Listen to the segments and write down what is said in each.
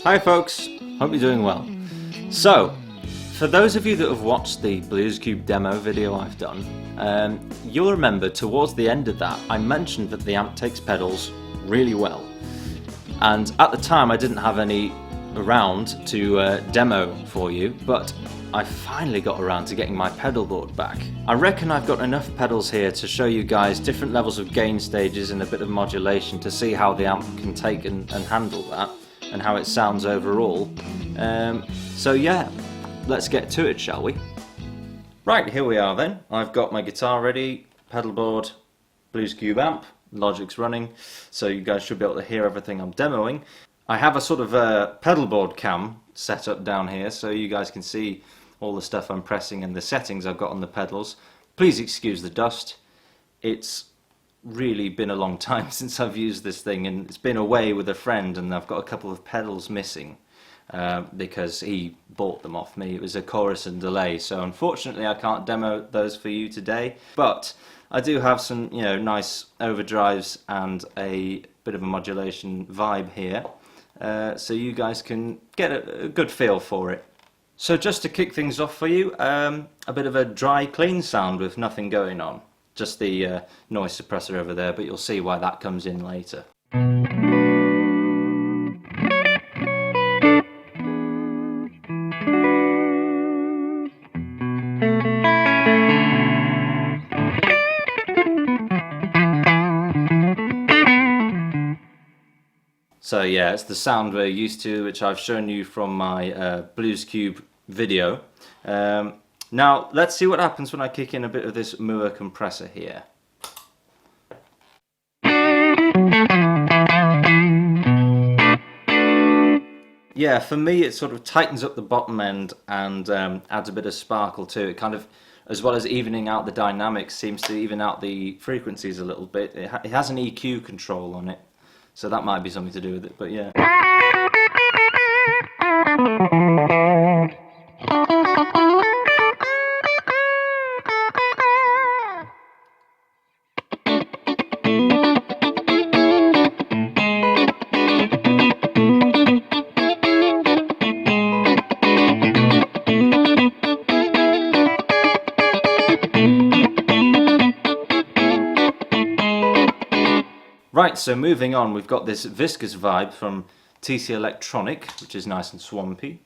Hi folks, hope you're doing well. So, for those of you that have watched the Blues Cube demo video I've done, you'll remember towards the end of that I mentioned that the amp takes pedals really well. And at the time I didn't have any around to demo for you, but I finally got around to getting my pedal board back. I reckon I've got enough pedals here to show you guys different levels of gain stages and a bit of modulation to see how the amp can take and handle that, and how it sounds overall. So yeah, let's get to it, shall we? Right, here we are then. I've got my guitar ready, pedal board, Blues Cube amp, Logic's running, so you guys should be able to hear everything I'm demoing. I have a sort of a pedal board cam set up down here so you guys can see all the stuff I'm pressing and the settings I've got on the pedals. Please excuse the dust. It's really been a long time since I've used this thing, and it's been away with a friend, and I've got a couple of pedals missing because he bought them off me. It was a chorus and delay, so unfortunately I can't demo those for you today, but I do have some, you know, nice overdrives and a bit of a modulation vibe here, so you guys can get a good feel for it. So just to kick things off for you, a bit of a dry clean sound with nothing going on. Just the noise suppressor over there, but you'll see why that comes in later. So yeah, it's the sound we're used to, which I've shown you from my Blues Cube video. Now, let's see what happens when I kick in a bit of this Mooer compressor here. Yeah, for me it sort of tightens up the bottom end and adds a bit of sparkle to it, kind of, as well as evening out the dynamics, seems to even out the frequencies a little bit. It has an EQ control on it, so that might be something to do with it, but yeah. Right, so moving on, we've got this Viscous Vibe from TC Electronic, which is nice and swampy.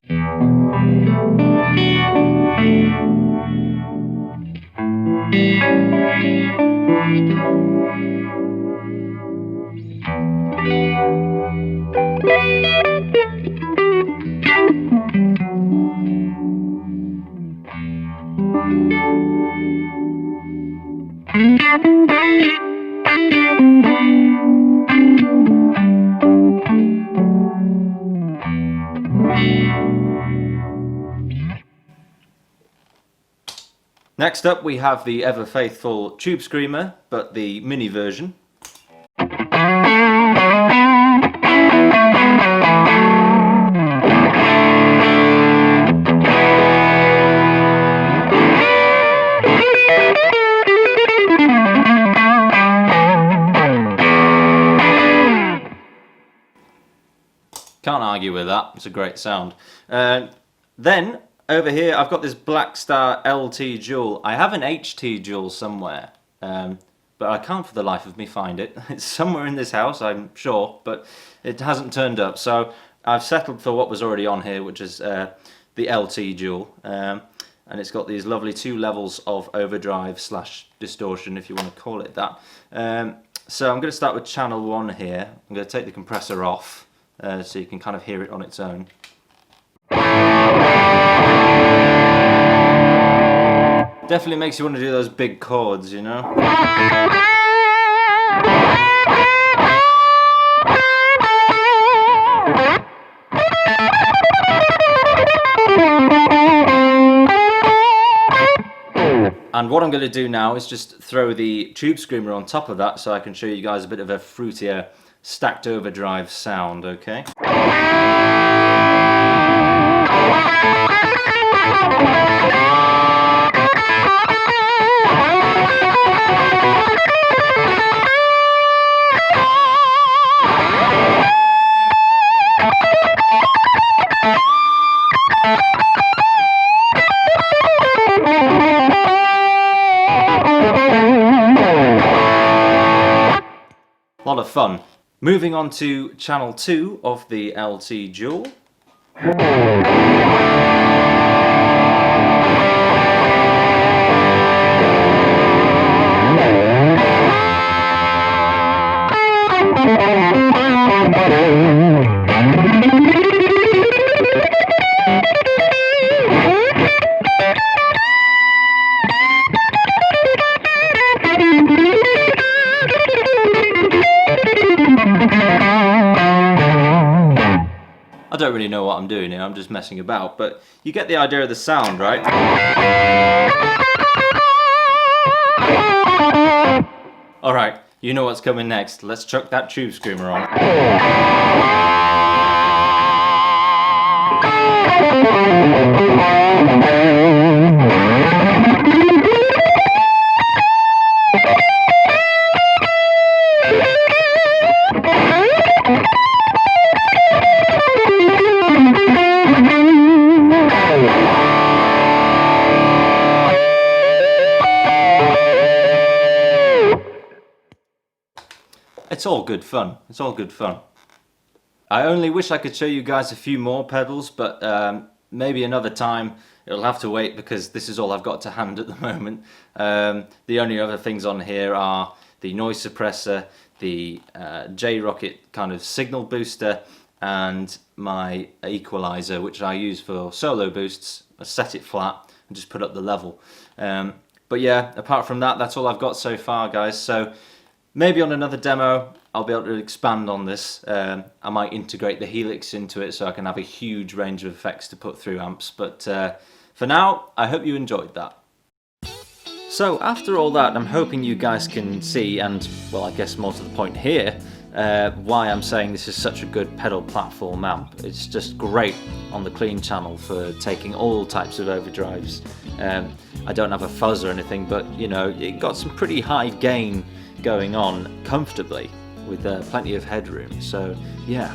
Next up we have the ever faithful Tube Screamer, but the mini version. Can't argue with that, it's a great sound. Then over here I've got this Blackstar LT Dual. I have an HT Dual somewhere, but I can't for the life of me find it. It's somewhere in this house, I'm sure, but it hasn't turned up. So I've settled for what was already on here, which is the LT Dual. And it's got these lovely 2 levels of overdrive / distortion, if you want to call it that. So I'm going to start with channel 1 here. I'm going to take the compressor off so you can kind of hear it on its own. Definitely makes you want to do those big chords, you know? And what I'm going to do now is just throw the Tube Screamer on top of that so I can show you guys a bit of a fruitier stacked overdrive sound, okay? of fun. Moving on to channel 2 of the LT Dual. I don't really know what I'm doing here, I'm just messing about, but you get the idea of the sound, right? Alright, you know what's coming next. Let's chuck that tube screamer on. It's all good fun. It's all good fun. I only wish I could show you guys a few more pedals, but maybe another time. It'll have to wait because this is all I've got to hand at the moment. The only other things on here are the noise suppressor, the J-Rocket kind of signal booster, and my equalizer, which I use for solo boosts. I set it flat and just put up the level. But yeah, apart from that, that's all I've got so far, guys. So maybe on another demo I'll be able to expand on this. I might integrate the Helix into it so I can have a huge range of effects to put through amps, but for now I hope you enjoyed that. So after all that, I'm hoping you guys can see, and well, I guess more to the point here, why I'm saying this is such a good pedal platform amp. It's just great on the clean channel for taking all types of overdrives. I don't have a fuzz or anything, but you know, it got some pretty high gain going on comfortably with plenty of headroom. So yeah,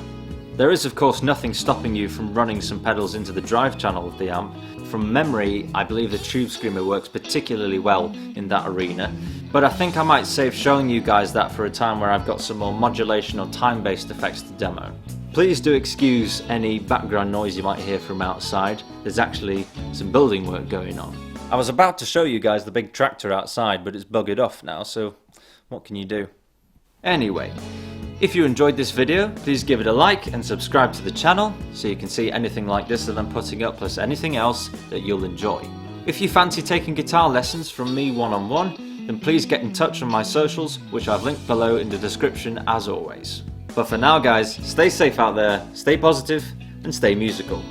there is of course nothing stopping you from running some pedals into the drive channel of the amp. From memory, I believe the tube screamer works particularly well in that arena, but I think I might save showing you guys that for a time where I've got some more modulation or time-based effects to demo. Please do excuse any background noise you might hear from outside. There's actually some building work going on. I was about to show you guys the big tractor outside, but it's buggered off now, so what can you do? Anyway, if you enjoyed this video, please give it a like and subscribe to the channel so you can see anything like this that I'm putting up, plus anything else that you'll enjoy. If you fancy taking guitar lessons from me one-on-one, then please get in touch on my socials, which I've linked below in the description as always. But for now guys, stay safe out there, stay positive and stay musical.